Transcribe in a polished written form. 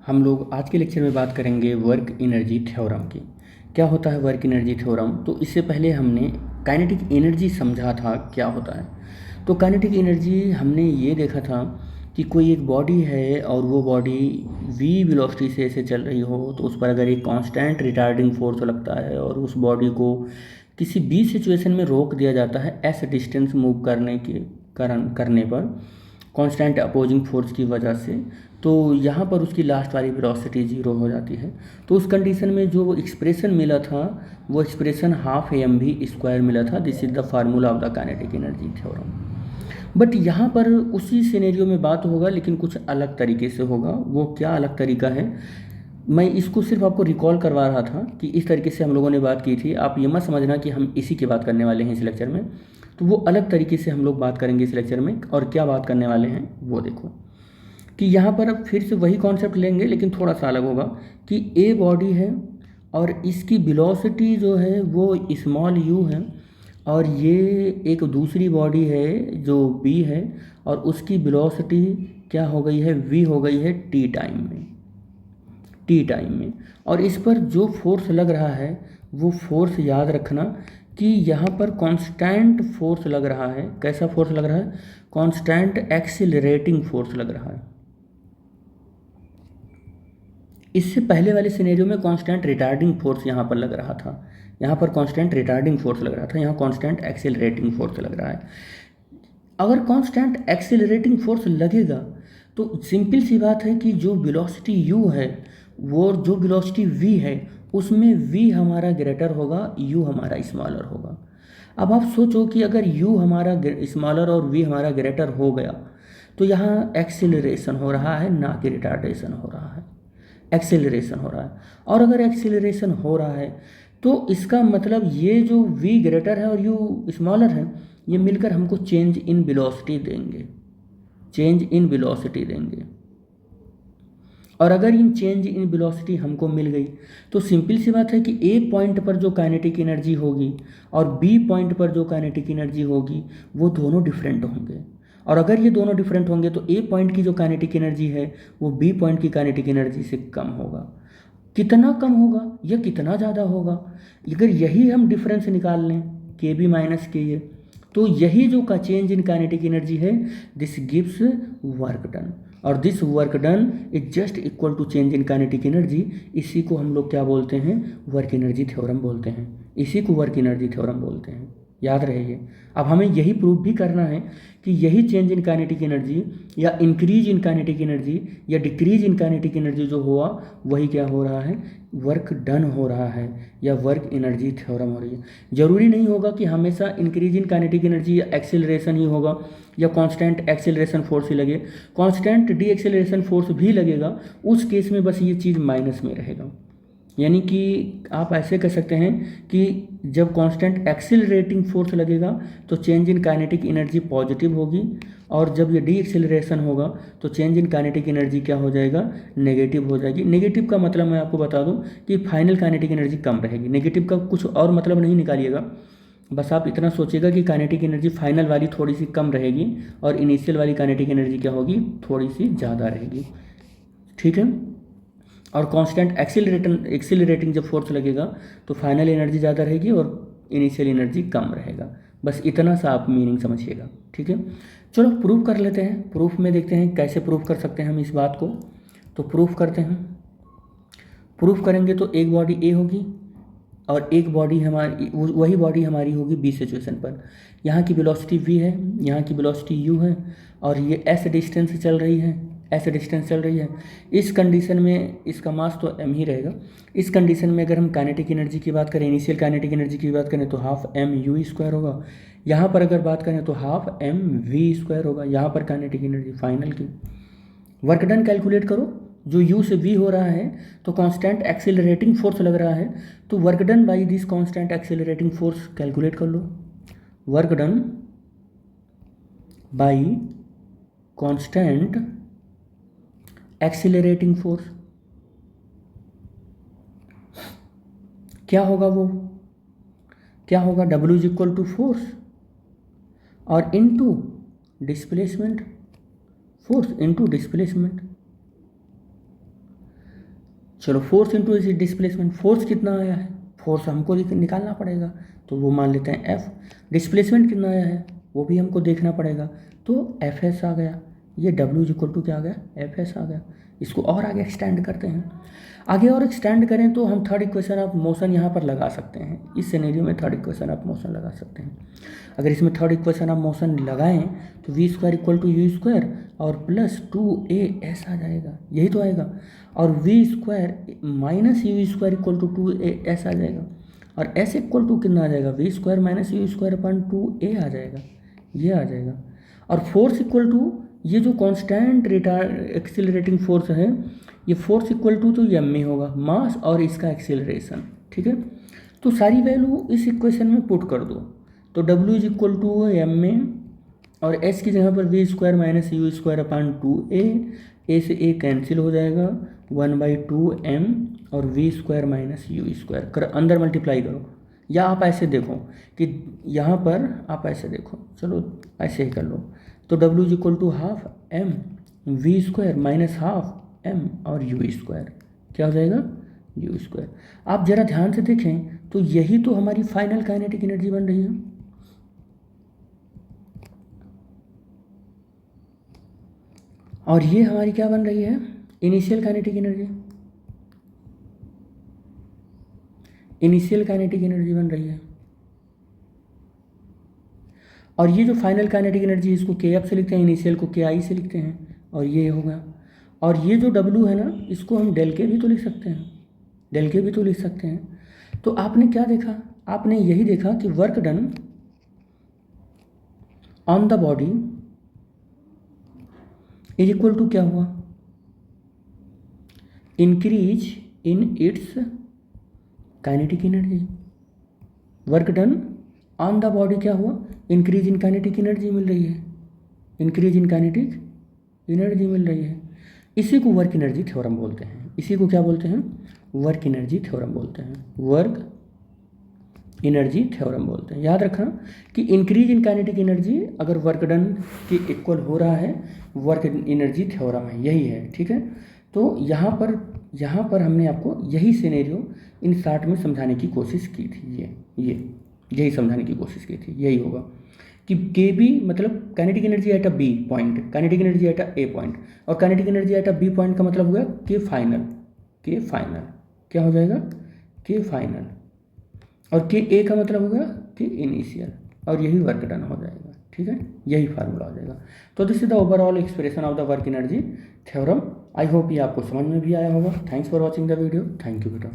हम लोग आज के लेक्चर में बात करेंगे वर्क एनर्जी थ्योरम की। क्या होता है वर्क एनर्जी थ्योरम? तो इससे पहले हमने काइनेटिक एनर्जी समझा था क्या होता है। तो काइनेटिक एनर्जी हमने ये देखा था कि कोई एक बॉडी है और वो बॉडी v वेलोसिटी से ऐसे चल रही हो, तो उस पर अगर एक कांस्टेंट रिटार्डिंग फोर्स लगता है और उस बॉडी को किसी b सिचुएशन में रोक दिया जाता है एस डिस्टेंस मूव करने पर कांस्टेंट अपोजिंग फोर्स की वजह से, तो यहाँ पर उसकी लास्ट वाली वेलोसिटी जीरो हो जाती है। तो उस कंडीशन में जो एक्सप्रेशन मिला था वो expression half m v square मिला था। This is the formula of the kinetic energy theorem. बट यहाँ पर उसी सिनेरियो में बात होगा, लेकिन कुछ अलग तरीके से होगा। वो क्या अलग तरीका है, मैं इसको सिर्फ आपको रिकॉल करवा रहा था कि इस तरीके से हम लोगों ने बात की थी। आप ये मत समझना कि हम इसी की बात करने वाले हैं इस लेक्चर में। तो वो अलग तरीके से हम लोग बात करेंगे इस लेक्चर में। और क्या बात करने वाले हैं वो देखो कि यहाँ पर अब फिर से वही कॉन्सेप्ट लेंगे, लेकिन थोड़ा सा अलग होगा कि ए बॉडी है और इसकी वेलोसिटी जो है वो स्मॉल यू है, और ये एक दूसरी बॉडी है जो बी है और उसकी वेलोसिटी क्या हो गई है, वी हो गई है टी टाइम में। और इस पर जो फोर्स लग रहा है वो फोर्स याद रखना कि यहाँ पर कांस्टेंट फोर्स लग रहा है। कैसा फोर्स लग रहा है? कांस्टेंट एक्सिलरेटिंग फोर्स लग रहा है। इससे पहले वाले सिनेरियो में कांस्टेंट रिटार्डिंग फोर्स यहाँ पर लग रहा था, यहाँ पर कांस्टेंट रिटार्डिंग फोर्स लग रहा था, यहाँ कांस्टेंट एक्सिलरेटिंग फोर्स लग रहा है। अगर कांस्टेंट एक्सिलरेटिंग फोर्स लगेगा तो सिंपल सी बात है कि जो वेलोसिटी u है वो जो वेलोसिटी v है उसमें v हमारा ग्रेटर होगा, u हमारा स्मॉलर होगा। अब आप सोचो कि अगर u हमारा स्मॉलर और v हमारा ग्रेटर हो गया तो यहाँ एक्सिलरेशन हो रहा है, ना कि रिटार्डेशन हो रहा है। एक्सेलरेशन हो रहा है, और अगर एक्सेलरेशन हो रहा है तो इसका मतलब ये जो v ग्रेटर है और u स्मॉलर है ये मिलकर हमको चेंज इन वेलोसिटी देंगे। और अगर इन चेंज इन वेलोसिटी हमको मिल गई तो सिंपल सी बात है कि ए पॉइंट पर जो काइनेटिक एनर्जी होगी और बी पॉइंट पर जो काइनेटिक एनर्जी होगी वो दोनों डिफरेंट होंगे। और अगर ये दोनों डिफरेंट होंगे तो ए पॉइंट की जो काइनेटिक एनर्जी है वो बी पॉइंट की काइनेटिक एनर्जी से कम होगा। कितना कम होगा या कितना ज़्यादा होगा, अगर यही हम डिफरेंस निकाल लें के बी माइनस के ये, तो यही जो का चेंज इन काइनेटिक एनर्जी है दिस गिव्स वर्क डन, और this work done is just equal to change in kinetic energy. इसी को हम लोग क्या बोलते हैं? वर्क एनर्जी थ्योरम बोलते हैं। इसी को वर्क एनर्जी थ्योरम बोलते हैं, याद रहे ये। अब हमें यही प्रूव भी करना है कि यही चेंज इन काइनेटिक एनर्जी या इंक्रीज इन काइनेटिक एनर्जी या डिक्रीज इन काइनेटिक एनर्जी जो हुआ वही क्या हो रहा है? वर्क डन हो रहा है या वर्क एनर्जी थ्योरम हो रही है। जरूरी नहीं होगा कि हमेशा इंक्रीज इन काइनेटिक एनर्जी या एक्सेलरेशन ही होगा या कांस्टेंट एक्सेलरेशन फोर्स ही लगे। कांस्टेंट डी एक्सेलरेशन फोर्स भी लगेगा, उस केस में बस ये चीज़ माइनस में रहेगा। यानी कि आप ऐसे कह सकते हैं कि जब कांस्टेंट एक्सिलरेटिंग फोर्स लगेगा तो change in kinetic energy positive होगी, और जब ये डी एक्सिलरेशन होगा तो चेंज इन काइनेटिक एनर्जी क्या हो जाएगा? नेगेटिव हो जाएगी। नेगेटिव का मतलब मैं आपको बता दूं कि फाइनल काइनेटिक एनर्जी कम रहेगी। नेगेटिव का कुछ और मतलब नहीं निकालिएगा, बस आप इतना सोचिएगा कि काइनेटिक एनर्जी फाइनल वाली थोड़ी सी कम रहेगी और इनिशियल वाली काइनेटिक एनर्जी क्या होगी? थोड़ी सी ज़्यादा रहेगी। ठीक है। और कांस्टेंट एक्सिलरेटिंग जब फोर्स लगेगा तो फाइनल एनर्जी ज़्यादा रहेगी और इनिशियल एनर्जी कम रहेगा। बस इतना सा आप मीनिंग समझिएगा। ठीक है, चलो प्रूव कर लेते हैं। प्रूफ में देखते हैं कैसे प्रूव कर सकते हैं हम इस बात को। तो प्रूफ करते हैं। प्रूफ करेंगे तो एक बॉडी ए होगी और एक बॉडी हमारी वही बॉडी हमारी होगी बी सिचुएशन पर। यहाँ की वेलोसिटी v है, यहाँ की वेलोसिटी u है, और ये s डिस्टेंस से चल रही है। इस कंडीशन में इसका मास तो m ही रहेगा। इस कंडीशन में अगर हम काइनेटिक एनर्जी की बात करें, इनिशियल काइनेटिक एनर्जी की बात करें तो हाफ एम यू स्क्वायर होगा। यहाँ पर अगर बात करें तो हाफ एम वी स्क्वायर होगा। यहाँ पर काइनेटिक एनर्जी फाइनल की। वर्क डन कैलकुलेट करो, जो u से v हो रहा है तो कांस्टेंट एक्सेलरेटिंग फोर्स लग रहा है, तो work done by this constant accelerating force calculate कर लो। Work done by constant accelerating force क्या होगा? वो क्या होगा? W is equal to force और into displacement, force into displacement. चलो फोर्स इंटू इस डिस्प्लेसमेंट, फोर्स कितना आया है, फोर्स हमको निकालना पड़ेगा, तो वो मान लेते हैं एफ। डिस्प्लेसमेंट कितना आया है वो भी हमको देखना पड़ेगा, तो एफ एस आ गया। ये डब्ल्यू इज इक्वल टू क्या आ गया, एफ एस आ गया। इसको और आगे एक्सटेंड करते हैं, आगे और एक्सटेंड करें तो हम थर्ड इक्वेशन ऑफ मोशन यहाँ पर लगा सकते हैं। इस सिनेरियो में थर्ड इक्वेशन ऑफ मोशन लगा सकते हैं। अगर इसमें थर्ड इक्वेशन ऑफ मोशन लगाएं तो v square equal to u square और प्लस 2as आ जाएगा, यही तो आएगा। और v square minus u square equal to 2as आ जाएगा। और एस इक्वल टू कितना आ जाएगा, v square minus u square upon 2a आ जाएगा, ये आ जाएगा। और फोर्स इक्वल टू ये जो कांस्टेंट एक्सिलरेटिंग फोर्स है, ये फोर्स इक्वल टू तो एम में होगा, मास और इसका एक्सिलरेशन, ठीक है। तो सारी वैल्यू इस इक्वेशन में पुट कर दो, तो W is equal to m में, और एस की जगह पर v square minus u square upon 2a, a से ए कैंसिल हो जाएगा, 1/2m और v square minus u square कर अंदर मल्टीप्लाई करो। या आप ऐसे देखो कि यहाँ पर आप ऐसे देखो, चलो ऐसे ही कर लो, तो W is equal to half m v square minus half m और यू स्क्वायर, क्या हो जाएगा, यू स्क्वायर। आप जरा ध्यान से देखें तो यही तो हमारी फाइनल काइनेटिक एनर्जी बन रही है। और ये हमारी क्या बन रही है, initial kinetic energy, initial kinetic energy बन रही है। और ये जो फाइनल काइनेटिक एनर्जी इसको के एफ से लिखते हैं, इनिशियल को के आई से लिखते हैं, और ये होगा। और ये जो डब्ल्यू है ना, इसको हम डेल के भी तो लिख सकते हैं, डेल के भी तो लिख सकते हैं। तो आपने क्या देखा, आपने यही देखा कि work done on the body is equal to क्या हुआ, increase in its kinetic energy. Work done on the body क्या हुआ, इंक्रीज इन काइनेटिक एनर्जी मिल रही है, इंक्रीज इन काइनेटिक एनर्जी मिल रही है। इसी को वर्क एनर्जी थ्योरम बोलते हैं, इसी को क्या बोलते हैं, वर्क एनर्जी थ्योरम बोलते हैं, वर्क एनर्जी थ्योरम बोलते हैं। याद रखना कि इंक्रीज इन काइनेटिक एनर्जी अगर वर्क डन के इक्वल हो रहा है, वर्क एनर्जी थ्योरम है, यही है, ठीक है। तो यहाँ पर हमने आपको यही सिनेरियो इन शॉर्ट में समझाने की कोशिश की थी, यही समझाने की कोशिश की थी, यही होगा कि के बी मतलब kinetic energy at a B point, kinetic energy at a A point, और kinetic energy at a B point का मतलब हो गया के फाइनल, के फाइनल क्या हो जाएगा, के फाइनल, और के ए का मतलब होगा के इनिशियल, और यही वर्क डन हो जाएगा, ठीक है, यही फार्मूला हो जाएगा। तो this is the overall expression of the work energy theorem. I hope ये आपको समझ में भी आया होगा। Thanks for watching the video, thank you बेटा।